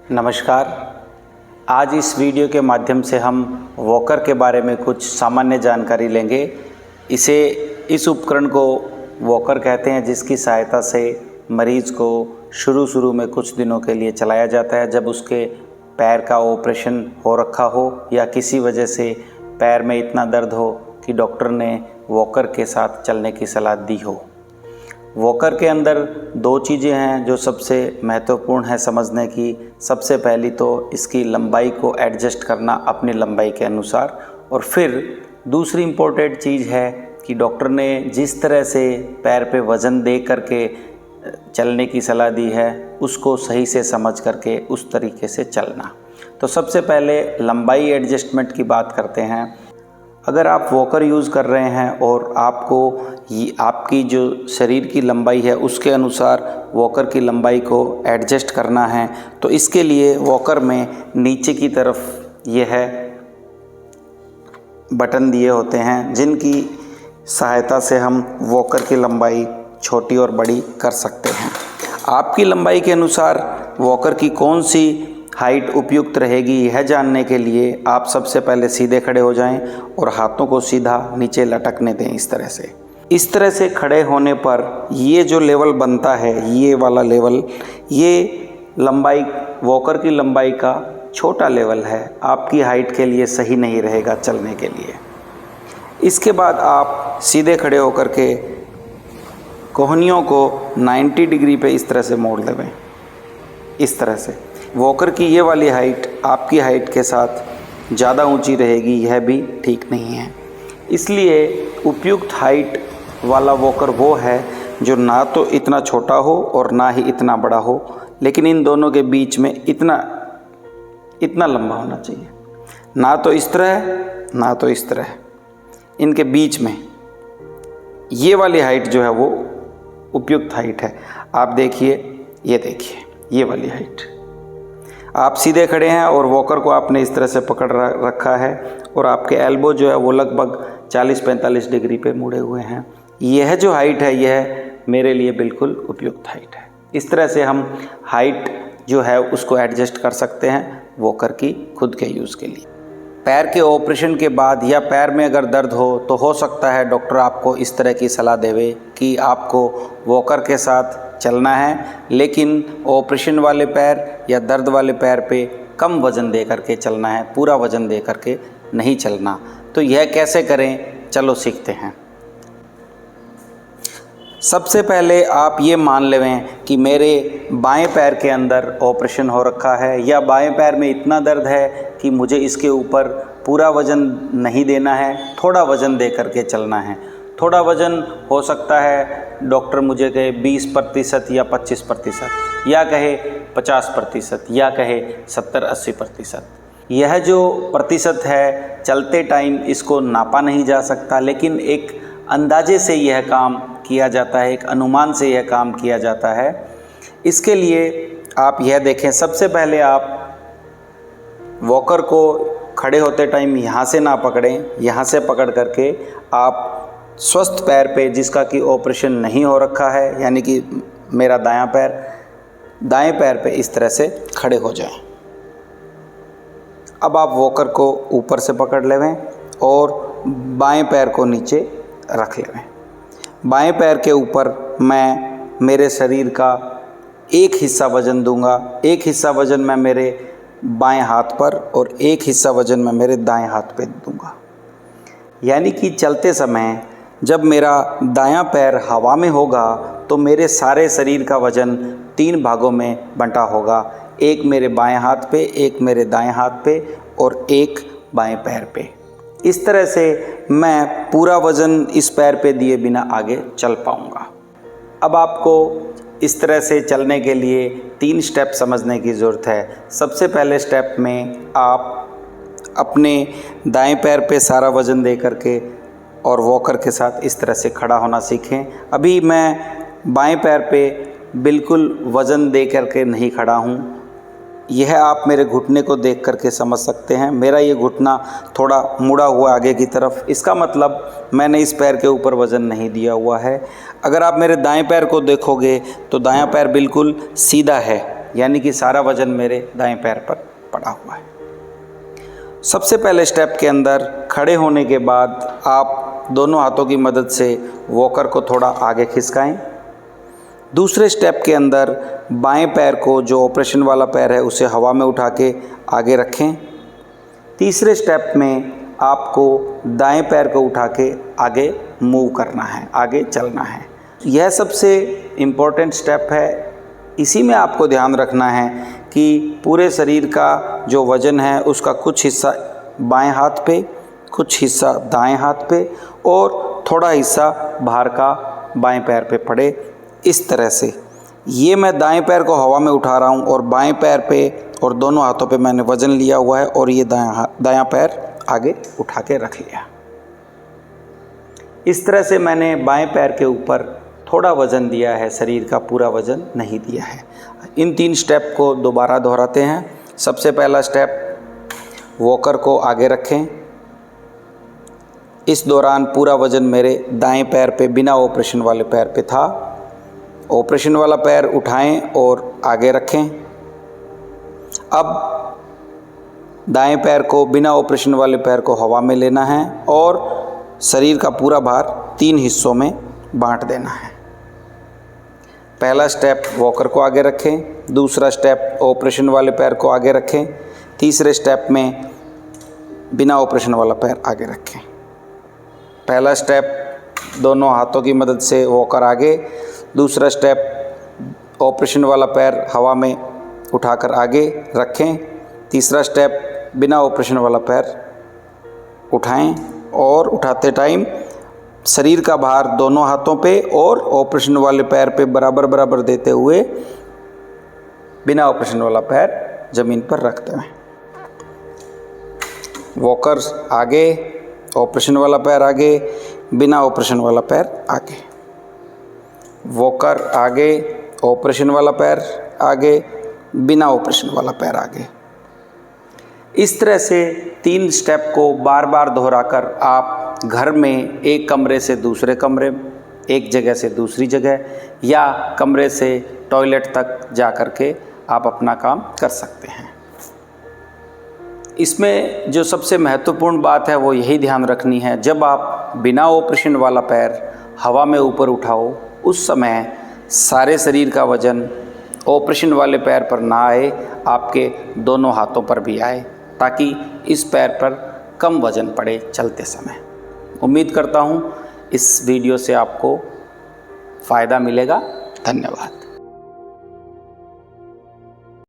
नमस्कार। आज इस वीडियो के माध्यम से हम वॉकर के बारे में कुछ सामान्य जानकारी लेंगे। इस उपकरण को वॉकर कहते हैं, जिसकी सहायता से मरीज़ को शुरू में कुछ दिनों के लिए चलाया जाता है जब उसके पैर का ऑपरेशन हो रखा हो या किसी वजह से पैर में इतना दर्द हो कि डॉक्टर ने वॉकर के साथ चलने की सलाह दी हो। वॉकर के अंदर दो चीज़ें हैं जो सबसे महत्वपूर्ण है समझने की। सबसे पहली तो इसकी लंबाई को एडजस्ट करना अपनी लंबाई के अनुसार, और फिर दूसरी इम्पोर्टेंट चीज़ है कि डॉक्टर ने जिस तरह से पैर पे वज़न दे करके चलने की सलाह दी है उसको सही से समझ करके उस तरीके से चलना। तो सबसे पहले लंबाई एडजस्टमेंट की बात करते हैं। अगर आप वॉकर यूज़ कर रहे हैं और आपको आपकी जो शरीर की लंबाई है उसके अनुसार वॉकर की लंबाई को एडजस्ट करना है, तो इसके लिए वॉकर में नीचे की तरफ ये है बटन दिए होते हैं जिनकी सहायता से हम वॉकर की लंबाई छोटी और बड़ी कर सकते हैं। आपकी लंबाई के अनुसार वॉकर की कौन सी हाइट उपयुक्त रहेगी यह जानने के लिए आप सबसे पहले सीधे खड़े हो जाएं और हाथों को सीधा नीचे लटकने दें। इस तरह से खड़े होने पर ये जो लेवल बनता है, ये वाला लेवल, ये लंबाई वॉकर की लंबाई का छोटा लेवल है, आपकी हाइट के लिए सही नहीं रहेगा चलने के लिए। इसके बाद आप सीधे खड़े होकर के कोहनियों को 90 डिग्री पे इस तरह से मोड़ लें। इस तरह से वॉकर की ये वाली हाइट आपकी हाइट के साथ ज़्यादा ऊंची रहेगी, यह भी ठीक नहीं है। इसलिए उपयुक्त हाइट वाला वॉकर वो है जो ना तो इतना छोटा हो और ना ही इतना बड़ा हो, लेकिन इन दोनों के बीच में इतना लंबा होना चाहिए। ना तो इस तरह ना तो इस तरह, इनके बीच में ये वाली हाइट जो है वो उपयुक्त हाइट है। आप देखिए, ये देखिए ये वाली हाइट। आप सीधे खड़े हैं और वॉकर को आपने इस तरह से पकड़ रखा है और आपके एल्बो जो है वो लगभग 40-45 डिग्री पे मुड़े हुए हैं। यह जो हाइट है यह मेरे लिए बिल्कुल उपयुक्त हाइट है। इस तरह से हम हाइट जो है उसको एडजस्ट कर सकते हैं वॉकर की खुद के यूज़ के लिए। पैर के ऑपरेशन के बाद या पैर में अगर दर्द हो तो हो सकता है डॉक्टर आपको इस तरह की सलाह देवे कि आपको वॉकर के साथ चलना है, लेकिन ऑपरेशन वाले पैर या दर्द वाले पैर पे कम वज़न दे करके चलना है, पूरा वज़न दे करके नहीं चलना। तो यह कैसे करें, चलो सीखते हैं। सबसे पहले आप ये मान लें कि मेरे बाएं पैर के अंदर ऑपरेशन हो रखा है या बाएं पैर में इतना दर्द है कि मुझे इसके ऊपर पूरा वज़न नहीं देना है, थोड़ा वज़न दे करके चलना है। थोड़ा वज़न हो सकता है डॉक्टर मुझे कहे 20% या 25% या कहे 50% या कहे 70-80%। यह जो प्रतिशत है चलते टाइम इसको नापा नहीं जा सकता, लेकिन एक अंदाजे से यह काम किया जाता है, एक अनुमान से यह काम किया जाता है। इसके लिए आप यह देखें, सबसे पहले आप वॉकर को खड़े होते टाइम यहाँ से ना पकड़ें, यहाँ से पकड़ करके आप स्वस्थ पैर पे जिसका कि ऑपरेशन नहीं हो रखा है, यानी कि मेरा दाएं पैर पे इस तरह से खड़े हो जाएं। अब आप वॉकर को ऊपर से पकड़ लें और बाएं पैर को नीचे रख लें। बाएं पैर के ऊपर मैं मेरे शरीर का एक हिस्सा वज़न दूंगा। एक हिस्सा वज़न मैं मेरे बाएं हाथ पर और एक हिस्सा वज़न मैं मेरे दाएं हाथ पे दूंगा। यानी कि चलते समय जब मेरा दायां पैर हवा में होगा तो मेरे सारे शरीर का वज़न 3 भागों में बंटा होगा, एक मेरे बाएं हाथ पे, एक मेरे दाएं हाथ पे और एक बाएं पैर पे। इस तरह से मैं पूरा वज़न इस पैर पे दिए बिना आगे चल पाऊँगा। अब आपको इस तरह से चलने के लिए 3 स्टेप समझने की ज़रूरत है। सबसे पहले स्टेप में आप अपने दाएं पैर पे सारा वज़न दे करके और वॉकर के साथ इस तरह से खड़ा होना सीखें। अभी मैं बाएं पैर पे बिल्कुल वज़न दे करके नहीं खड़ा हूँ, यह आप मेरे घुटने को देख करके समझ सकते हैं। मेरा ये घुटना थोड़ा मुड़ा हुआ आगे की तरफ, इसका मतलब मैंने इस पैर के ऊपर वज़न नहीं दिया हुआ है। अगर आप मेरे दाएं पैर को देखोगे तो दायां पैर बिल्कुल सीधा है, यानी कि सारा वज़न मेरे दाएं पैर पर पड़ा हुआ है। सबसे पहले स्टेप के अंदर खड़े होने के बाद आप दोनों हाथों की मदद से वॉकर को थोड़ा आगे खिसकाएं। दूसरे स्टेप के अंदर बाएं पैर को, जो ऑपरेशन वाला पैर है, उसे हवा में उठा के आगे रखें। तीसरे स्टेप में आपको दाएं पैर को उठा के आगे मूव करना है, आगे चलना है। यह सबसे इम्पोर्टेंट स्टेप है। इसी में आपको ध्यान रखना है कि पूरे शरीर का जो वज़न है उसका कुछ हिस्सा बाएं हाथ पे, कुछ हिस्सा दाएं हाथ पे और थोड़ा हिस्सा बाहर का बाएं पैर पे पड़े। इस तरह से ये मैं दाएं पैर को हवा में उठा रहा हूँ और बाएं पैर पे और दोनों हाथों पे मैंने वज़न लिया हुआ है और ये दायां पैर आगे उठा के रख लिया। इस तरह से मैंने बाएं पैर के ऊपर थोड़ा वज़न दिया है, शरीर का पूरा वज़न नहीं दिया है। इन 3 स्टेप को दोबारा दोहराते हैं। सबसे पहला स्टेप, वॉकर को आगे रखें। इस दौरान पूरा वज़न मेरे दाएं पैर पे, बिना ऑपरेशन वाले पैर पे था। ऑपरेशन वाला पैर उठाएं और आगे रखें। अब दाएं पैर को, बिना ऑपरेशन वाले पैर को हवा में लेना है और शरीर का पूरा भार 3 हिस्सों में बांट देना है। पहला स्टेप, वॉकर को आगे रखें। दूसरा स्टेप, ऑपरेशन वाले पैर को आगे रखें। तीसरे स्टेप में बिना ऑपरेशन वाला पैर आगे रखें। पहला स्टेप, दोनों हाथों की मदद से वॉकर आगे। दूसरा स्टेप, ऑपरेशन वाला पैर हवा में उठाकर आगे रखें। तीसरा स्टेप, बिना ऑपरेशन वाला पैर उठाएं और उठाते टाइम शरीर का भार दोनों हाथों पे और ऑपरेशन वाले पैर पे बराबर बराबर देते हुए बिना ऑपरेशन वाला पैर ज़मीन पर रखते हैं। वॉकर आगे, ऑपरेशन वाला पैर आगे, बिना ऑपरेशन वाला पैर आगे। वॉकर आगे, ऑपरेशन वाला पैर आगे, बिना ऑपरेशन वाला पैर आगे। इस तरह से 3 स्टेप को बार बार दोहराकर आप घर में एक कमरे से दूसरे कमरे, एक जगह से दूसरी जगह या कमरे से टॉयलेट तक जा कर के आप अपना काम कर सकते हैं। इसमें जो सबसे महत्वपूर्ण बात है वो यही ध्यान रखनी है, जब आप बिना ऑपरेशन वाला पैर हवा में ऊपर उठाओ उस समय सारे शरीर का वज़न ऑपरेशन वाले पैर पर ना आए, आपके दोनों हाथों पर भी आए, ताकि इस पैर पर कम वज़न पड़े चलते समय। उम्मीद करता हूँ इस वीडियो से आपको फ़ायदा मिलेगा। धन्यवाद।